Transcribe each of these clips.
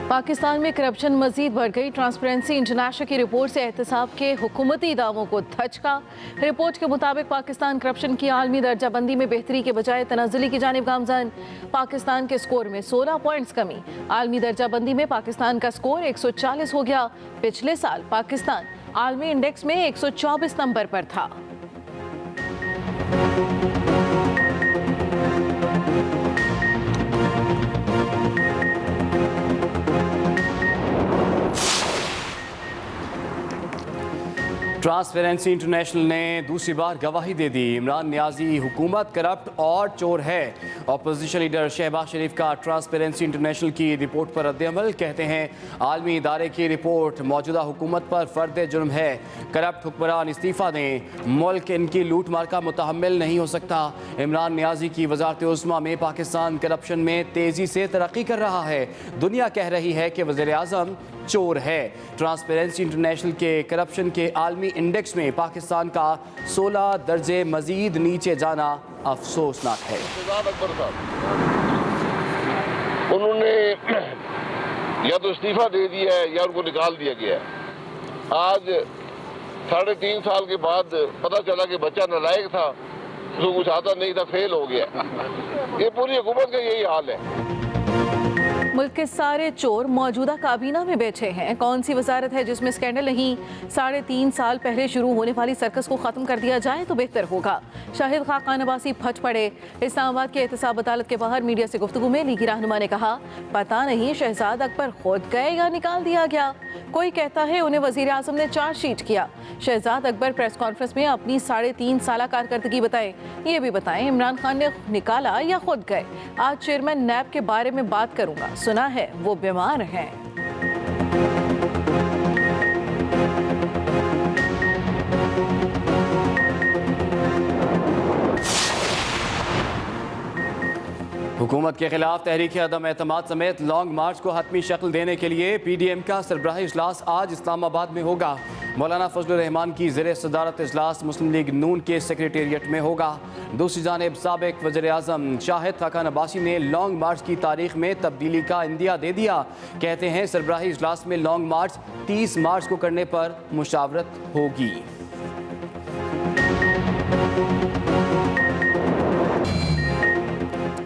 पाकिस्तान में करप्शन मजीद बढ़ गई। ट्रांसपेरेंसी इंटरनेशनल की रिपोर्ट से एहतसाब के हुकूमती दावों को धचका। रिपोर्ट के मुताबिक पाकिस्तान करप्शन की आलमी दर्जाबंदी में बेहतरी के बजाय तनाजुली की जानिब गामजन। पाकिस्तान के स्कोर में 16 पॉइंट्स कमी। आलमी दर्जाबंदी में पाकिस्तान का स्कोर 140 हो गया। पिछले साल पाकिस्तान आलमी इंडेक्स में 124 नंबर पर था। ट्रांसपेरेंसी इंटरनेशनल ने दूसरी बार गवाही दे दी। इमरान नियाजी हुकूमत करप्ट और चोर है। अपोजिशन लीडर शहबाज शरीफ का ट्रांसपेरेंसी इंटरनेशनल की रिपोर्ट पर रद्द-ए-अमल। कहते हैं आलमी इदारे की रिपोर्ट मौजूदा हुकूमत पर फर्द जुर्म है। करप्ट हुक्मरान इस्तीफ़ा दें। मुल्क इनकी लूट मार का मुतहम्मिल नहीं हो सकता। इमरान नियाजी की वज़ारत उज़्मा में पाकिस्तान करप्शन में तेज़ी से तरक्की कर रहा है। दुनिया कह रही है कि वज़ीर-ए-आज़म चोर है। ट्रांसपेरेंसी इंटरनेशनल के करप्शन के आलमी इंडेक्स में पाकिस्तान का 16 दर्जे मजीद नीचे जाना अफसोसनाक है। उन्होंने या तो इस्तीफा दे दिया है या उनको निकाल दिया गया है। आज 3.5 साल के बाद पता चला कि बच्चा नालायक था, उसको कुछ आता नहीं था, फेल हो गया। ये पूरी हुकूमत का यही हाल है। मुल्क के सारे चोर मौजूदा काबीना में बैठे हैं। कौन सी वजारत है जिसमें स्कैंडल नहीं? 3.5 साल पहले शुरू होने वाली सर्कस को खत्म कर दिया जाए तो बेहतर होगा। शाहिद खाकान अब्बासी फट पड़े। इस्लामाबाद के एहतसाब अदालत के बाहर मीडिया से गुफ्तगू में लीगी रहनुमा ने कहा, पता नहीं शहजाद अकबर खुद गए या निकाल दिया गया। कोई कहता है उन्हें वजीर आजम ने चार्जशीट किया। शहजाद अकबर प्रेस कॉन्फ्रेंस में अपनी 3.5 साल कारकर्दगी बताए। ये भी बताएं इमरान खान ने निकाला या खुद गए। आज चेयरमैन नैब के बारे में बात करूंगा। सुना है वो बीमार हैं। हुकूमत के खिलाफ तहरीक अदम एतमाद समेत लॉन्ग मार्च को हतमी शक्ल देने के लिए PDM का सरबराही इजलास आज इस्लामाबाद में होगा। मौलाना फजलुर रहमान की ज़ेरे सदारत इजलास मुस्लिम लीग नून के सेक्रेटेरिएट में होगा। दूसरी जानिब साबिक वज़ीर आज़म शाहिद खाकान अब्बासी ने लॉन्ग मार्च की तारीख में तब्दीली का इंदिया दे दिया। कहते हैं सरबराही इजलास में लॉन्ग मार्च 30 मार्च को करने पर मुशावरत होगी।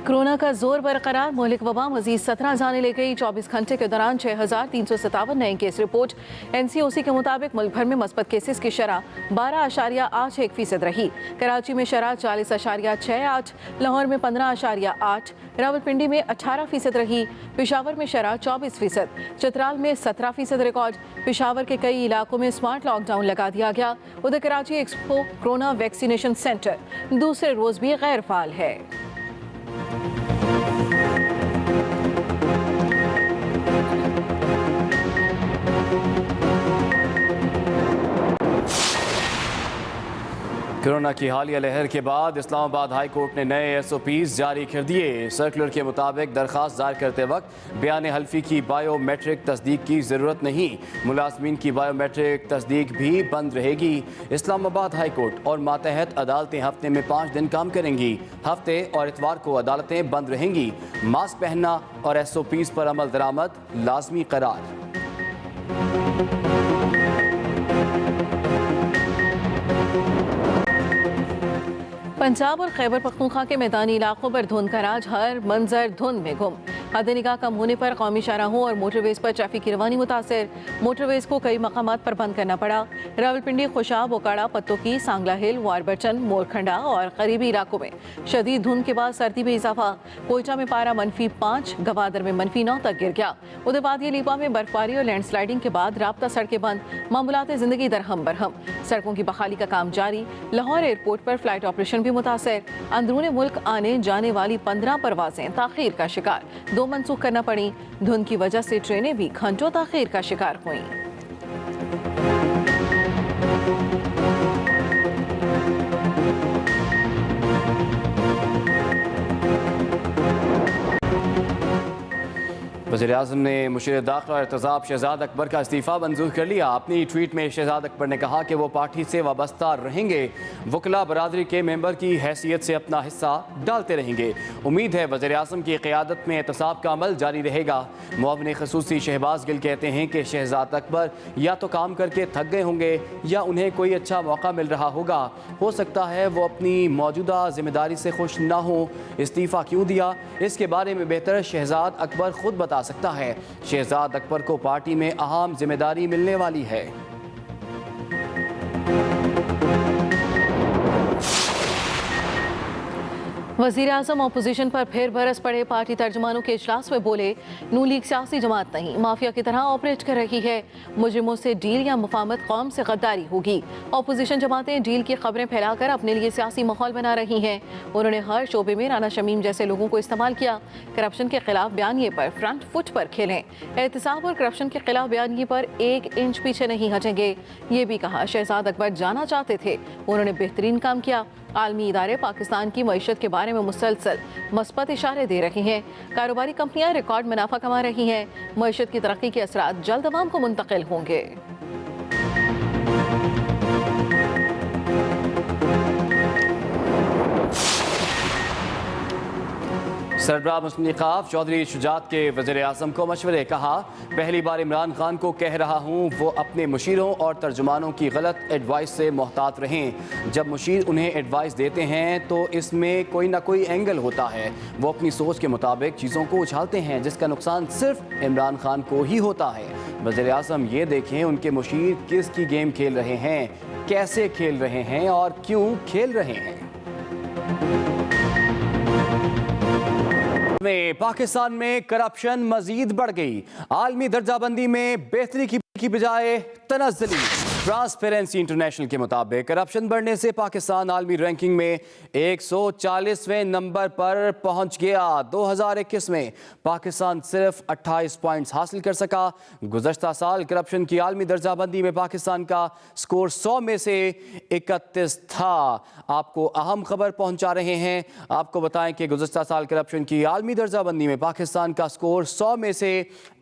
कोरोना का जोर बरकरार। मुल्क वबा मजीद 17 जाने ले गई। 24 घंटे के दौरान 6,357 नए केस रिपोर्ट। NCOC के मुताबिक मुल्क भर में मस्बत केसेस की शरह 12.81% रही। कराची में शरह 40.68, लाहौर में 15.8, रावलपिंडी में 18% रही। पेशावर में शरह 24%, चित्राल में 17% रिकॉर्ड। पेशावर के कई इलाकों में स्मार्ट लॉकडाउन लगा दिया गया। उधर Karachi expo corona vaccination centre दूसरे रोज भी गैर फाल है। कोरोना की हालिया लहर के बाद इस्लामाबाद हाई कोर्ट ने नए SOPs जारी कर दिए। सर्कुलर के मुताबिक दरख्वास्त दायर करते वक्त बयान हल्फी की बायोमेट्रिक तस्दीक की ज़रूरत नहीं। मुलाजमीन की बायोमेट्रिक तस्दीक भी बंद रहेगी। इस्लामाबाद हाई कोर्ट और मातहत अदालतें हफ्ते में 5 दिन काम करेंगी। हफ्ते और इतवार को अदालतें बंद रहेंगी। मास्क पहनना और SOPs पर अमल दरामद लाजमी करार। पंजाब और खैबर पख्तूनख्वा के मैदानी इलाकों पर धुंध का राज। हर मंजर धुंध में गुम। हद निगाह कम होने पर कौमी शाहराहों और मोटरवेज पर ट्रैफिक की रवानी मुतासर। मोटरवेज को कई मकामात पर बंद करना पड़ा। रावलपिंडी, खुशाब, बोकाड़ा, पत्तोकी, सांगला हिल, वारबरचन, मोरखंडा और करीबी इलाकों में शदीद धुंध के बाद सर्दी में इजाफा। कोयटा में पारा -5, गवादर में -9 तक गिर गया। उधर वादिया लीपा में बर्फबारी और लैंडस्लाइडिंग के बाद राब्ता सड़कें बंद। मामूलात जिंदगी दरहम बरहम। सड़कों की बहाली का काम जारी। लाहौर एयरपोर्ट पर फ्लाइट ऑपरेशन भी मुतासर। अंदरूनी मुल्क आने जाने वाली 15 परवाजें ताखीर का शिकार। 2 मनसूख करना पड़ी। धुंध की वजह से ट्रेनें भी घंटों ताखीर का शिकार हुई। वज़ीर-ए-आज़म ने मुशीर दाखिला और एहतसाब शहजाद अकबर का इस्तीफ़ा मंजूर कर लिया। अपनी ट्वीट में शहजाद अकबर ने कहा कि वो पार्टी से वाबस्ता रहेंगे, वकला बरादरी के मेंबर की हैसियत से अपना हिस्सा डालते रहेंगे। उम्मीद है वज़ीर-ए-आज़म की क़यादत में एहतसाब का अमल जारी रहेगा। मुआविन ख़ुसूसी शहबाज गिल कहते हैं कि शहजाद अकबर या तो काम करके थक गए होंगे या उन्हें कोई अच्छा मौका मिल रहा होगा। हो सकता है वो अपनी मौजूदा जिम्मेदारी से खुश ना हो। इस्तीफ़ा क्यों दिया, इसके बारे में बेहतर शहजाद अकबर खुद बता सकता है। शहजाद अकबर को पार्टी में अहम जिम्मेदारी मिलने वाली है। वज़ीर आज़म अपोजिशन पर फिर बरस पड़े। पार्टी तर्जुमानों के इजलास में बोले, नून लीग सियासी जमात नहीं, माफिया की तरह ऑपरेट कर रही है। मुजरिमों से डील या मुफाहमत कौम से गद्दारी होगी। अपोजिशन जमातें डील की खबरें फैलाकर अपने लिए सियासी माहौल बना रही हैं। उन्होंने हर शोबे में राना शमीम जैसे लोगों को इस्तेमाल किया। करप्शन के खिलाफ बयानिए पर फ्रंट फुट पर खेलें। एहतसाब और करप्शन के खिलाफ बयानिए पर 1 इंच पीछे नहीं हटेंगे। ये भी कहा शहजाद अकबर जाना चाहते थे, उन्होंने बेहतरीन काम किया। आलमी इदारे पाकिस्तान की मईशत के बारे में मुसलसल मस्बत इशारे दे रहे हैं। कारोबारी कंपनियां रिकॉर्ड मुनाफा कमा रही हैं। मईशत की तरक्की के असरात जल्द अवाम को मुंतकिल होंगे। सरबराह मुस्लिम लीग चौधरी शुजात के वज़ीर-ए-आज़म को मशवरे। कहा, पहली बार इमरान खान को कह रहा हूँ वो अपने मुशीरों और तर्जुमानों की गलत एडवाइस से मोहतात रहें। जब मुशीर उन्हें एडवाइस देते हैं तो इसमें कोई ना कोई एंगल होता है। वो अपनी सोच के मुताबिक चीज़ों को उछालते हैं जिसका नुकसान सिर्फ इमरान खान को ही होता है। वज़ीर-ए-आज़म ये देखें उनके मुशीर किसकी गेम खेल रहे हैं, कैसे खेल रहे हैं और क्यों खेल रहे हैं। पाकिस्तान में करप्शन मजीद बढ़ गई। आलमी दर्जाबंदी में बेहतरी की बजाय तनज़्ज़ुली। ट्रांसपेरेंसी इंटरनेशनल के मुताबिक करप्शन बढ़ने से पाकिस्तान आलमी रैंकिंग में 140वें नंबर पर पहुंच गया। 2021 में पाकिस्तान सिर्फ 28 पॉइंट्स हासिल कर सका। गुज़श्ता साल करप्शन की आलमी दर्जाबंदी में पाकिस्तान का स्कोर 100 में से 31 था। आपको अहम खबर पहुंचा रहे हैं। आपको बताएं कि गुज़श्ता साल करप्शन की आलमी दर्जाबंदी में पाकिस्तान का स्कोर 100 में से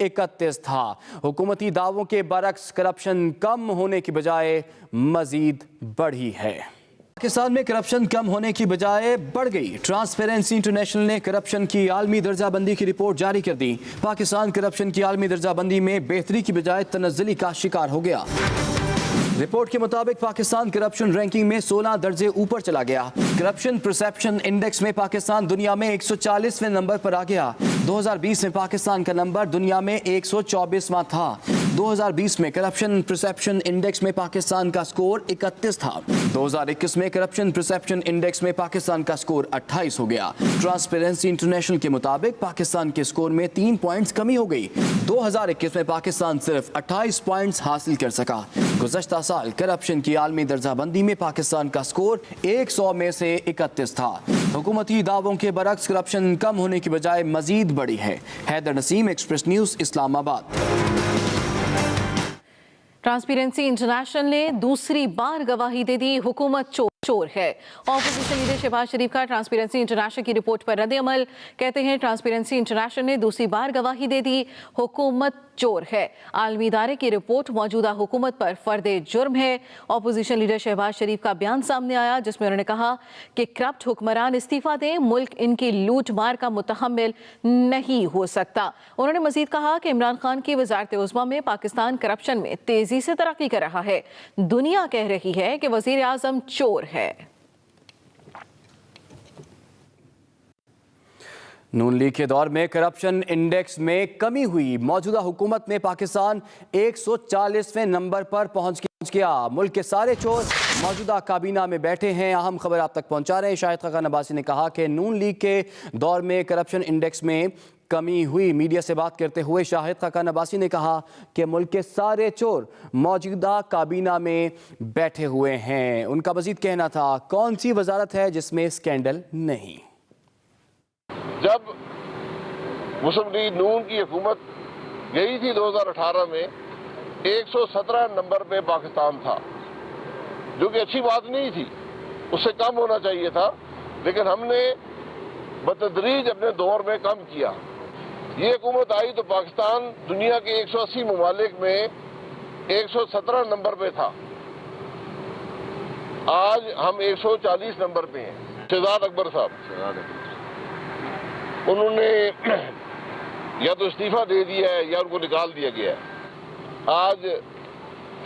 31 था। हुकूमती दावों के बरक्स करप्शन कम होने की बजाय मजीद बढ़ी है। पाकिस्तान में करप्शन कम होने की बजाय बढ़ गई। ट्रांसपेरेंसी इंटरनेशनल ने करप्शन की आलमी दर्जाबंदी की रिपोर्ट जारी कर दी। पाकिस्तान करप्शन की आलमी दर्जाबंदी में बेहतरी की बजाय तनज़्ज़ुली का शिकार हो गया। रिपोर्ट के मुताबिक पाकिस्तान करप्शन रैंकिंग में 16 दर्जे ऊपर चला गया। करप्शन परसेप्शन इंडेक्स में पाकिस्तान दुनिया में 140वें नंबर पर आ गया। 2020 में पाकिस्तान का नंबर दुनिया में 124वां था। 2020 में करप्शन परसेप्शन इंडेक्स में पाकिस्तान का स्कोर 31 था। 2021 में करप्शन परसेप्शन इंडेक्स में पाकिस्तान का स्कोर 28 हो गया। ट्रांसपेरेंसी इंटरनेशनल के मुताबिक पाकिस्तान के स्कोर में 3 पॉइंट्स कमी हो गई। 2021 में पाकिस्तान सिर्फ 28 पॉइंट्स हासिल कर सका। गुज़श्ता साल करप्शन की आलमी दर्जाबंदी में पाकिस्तान का स्कोर 100 में से 31 था। हुकूमती दावों के बरक्स करप्शन कम होने की बजाय मजीद बढ़ी है। Haider Naseem, Express News, Islamabad. Transparency International ने दूसरी बार गवाही दे दी, हुकूमत चोर है। ऑपोजिशन लीडर शहबाज शरीफ का ट्रांसपेरेंसी इंटरनेशनल की रिपोर्ट पर रद्द अमल। कहते हैं ट्रांसपेरेंसी इंटरनेशनल ने दूसरी बार गवाही दे दी, हुकूमत चोर है। आलमी इदारे की रिपोर्ट मौजूदा हुकूमत पर फर्दे जुर्म है। ऑपोजिशन लीडर शहबाज शरीफ का बयान सामने आया जिसमें उन्होंने कहा कि करप्ट हुक्मरान इस्तीफा दें, मुल्क इनकी लूट मार का मुतहम्मिल नहीं हो सकता। उन्होंने मजीद कहा कि इमरान खान की वजारत उज़्मा में पाकिस्तान करप्शन में तेजी से तरक्की कर रहा है। दुनिया कह रही है कि वजीर आज़म चोर है। नून लीग के दौर में करप्शन इंडेक्स में कमी हुई। मौजूदा हुकूमत में पाकिस्तान 140वें नंबर पर पहुंच गया। मुल्क के सारे चोर मौजूदा काबीना में बैठे हैं। अहम खबर आप तक पहुंचा रहे हैं। शाहिद खान अब्बासी ने कहा कि नून लीग के दौर में करप्शन इंडेक्स में कमी हुई। मीडिया से बात करते हुए शाहिद खान अब्बासी ने कहा कि मुल्क के सारे चोर मौजूदा काबीना में बैठे हुए हैं। उनका मजीद कहना था, कौन सी वजारत है जिसमें स्कैंडल नहीं। जब मुस्लिम लीग नून की हुकूमत गई थी 2018 में 117 नंबर पे पाकिस्तान था, जो कि अच्छी बात नहीं थी, उससे कम होना चाहिए था। लेकिन हमने बतदरीज अपने दौर में कम किया। ये हुकूमत आई तो पाकिस्तान दुनिया के 180 ममालिक में 117 नंबर पे था। आज हम 140 नंबर पे हैं। शहजाद अकबर साहब, उन्होंने या तो इस्तीफा दे दिया है या उनको निकाल दिया गया है। आज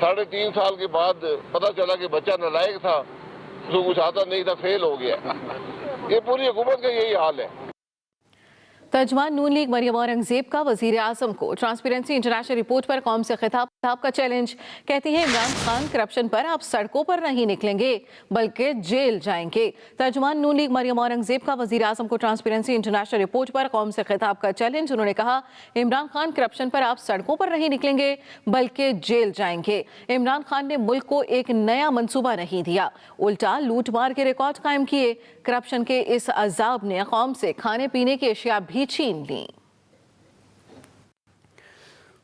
3.5 साल के बाद पता चला कि बच्चा नालायक था, उसको कुछ आता नहीं था, फेल हो गया। ये पूरी हुकूमत का यही हाल है। तर्जुमान नून लीग मरियम औरंगजेब का वजीर आजम को ट्रांसपेरेंसी इंटरनेशनल रिपोर्ट पर कौम से खिताब का चैलेंज। कहती है इमरान खान करप्शन पर आप सड़कों पर नहीं निकलेंगे बल्कि जेल जाएंगे। तर्जुमान नून लीग मरियम औरंगजेब का वजीर आजम को ट्रांसपेरेंसी इंटरनेशनल रिपोर्ट पर कौम से खिताब का चैलेंज। उन्होंने कहा इमरान खान करप्शन पर आप सड़कों पर नहीं निकलेंगे बल्कि जेल जाएंगे। इमरान खान ने मुल्क को एक नया मंसूबा नहीं दिया, उल्टा लूट मार के रिकॉर्ड कायम किए। करप्शन के इस अजाब ने कौम से खाने पीने की अशिया भी छीन ली।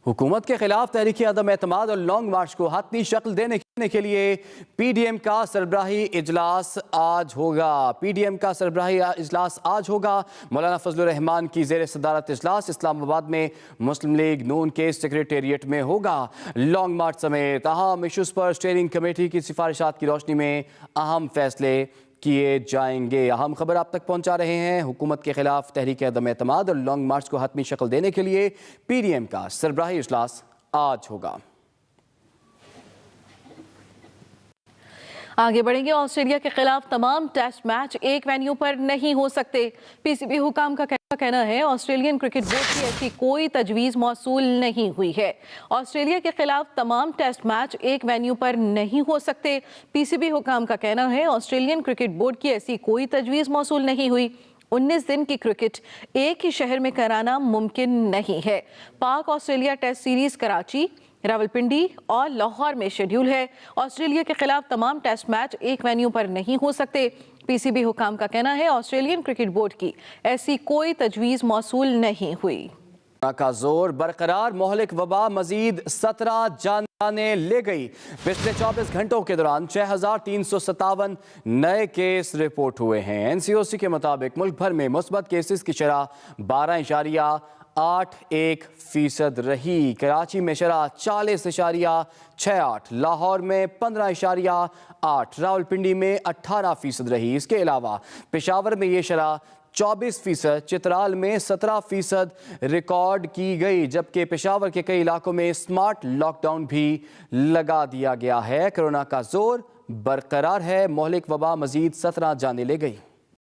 हुकूमत के खिलाफ तहरीक अदम एतमाद और लॉन्ग मार्च को हतमी शक्ल देने के लिए पीडीएम का सरबराही इजलास आज होगा। पीडीएम का सरबराही इजलास आज होगा। मौलाना फजलुर रहमान की जेर सदारत इजलास इस्लामाबाद में मुस्लिम लीग नून के सेक्रेटेरिएट में होगा। लॉन्ग मार्च समेत अहम इशूज़ पर स्टीयरिंग कमेटी की सिफारिशात की रोशनी में अहम फैसले किए जाएंगे। अहम खबर आप तक पहुंचा रहे हैं। हुकूमत के खिलाफ तहरीक अदम एतमाद और लॉन्ग मार्च को हतमी शक्ल देने के लिए पीडीएम का सरबराही इजलास आज होगा। आगे बढ़ेंगे। ऑस्ट्रेलिया के खिलाफ तमाम टेस्ट मैच एक वेन्यू पर नहीं हो सकते। पीसीबी हुकाम का कहना है ऑस्ट्रेलियन क्रिकेट बोर्ड की ऐसी कोई तजवीज़ मौसूल नहीं हुई है। ऑस्ट्रेलिया के खिलाफ तमाम टेस्ट मैच एक वेन्यू पर नहीं हो सकते। पीसीबी हुकाम का कहना है ऑस्ट्रेलियन क्रिकेट बोर्ड की ऐसी कोई तजवीज़ मौसूल नहीं हुई। 19 दिन की क्रिकेट एक ही शहर में कराना मुमकिन नहीं है। Pak Australia test series Karachi, Rawalpindi और लाहौर में शेड्यूल है। ऑस्ट्रेलिया के खिलाफ तमाम टेस्ट मैच एक वेन्यू पर नहीं हो सकते। पीसीबी हुकाम का कहना है ऑस्ट्रेलियन क्रिकेट बोर्ड की ऐसी कोई तजवीज़ मौसूल नहीं हुई। का जोर बरकरार, मोहलिक वबा मजीद 17 जाने ले गई। पिछले 24 घंटों के दौरान 6,357 नए केस रिपोर्ट हुए हैं। एनसीओसी के मुताबिक मुल्क भर में मुस्बत केसेस की शरह 12.81% रही। कराची में शरह 40.68, लाहौर में 15.8, रावलपिंडी में 18% रही। इसके अलावा पेशावर में ये शरह 24%, चित्राल में 17% रिकॉर्ड की गई, जबकि पेशावर के कई इलाकों में स्मार्ट लॉकडाउन भी लगा दिया गया है। कोरोना का जोर बरकरार है, मोहलिक वबा मजीद 17 जाने ले गई।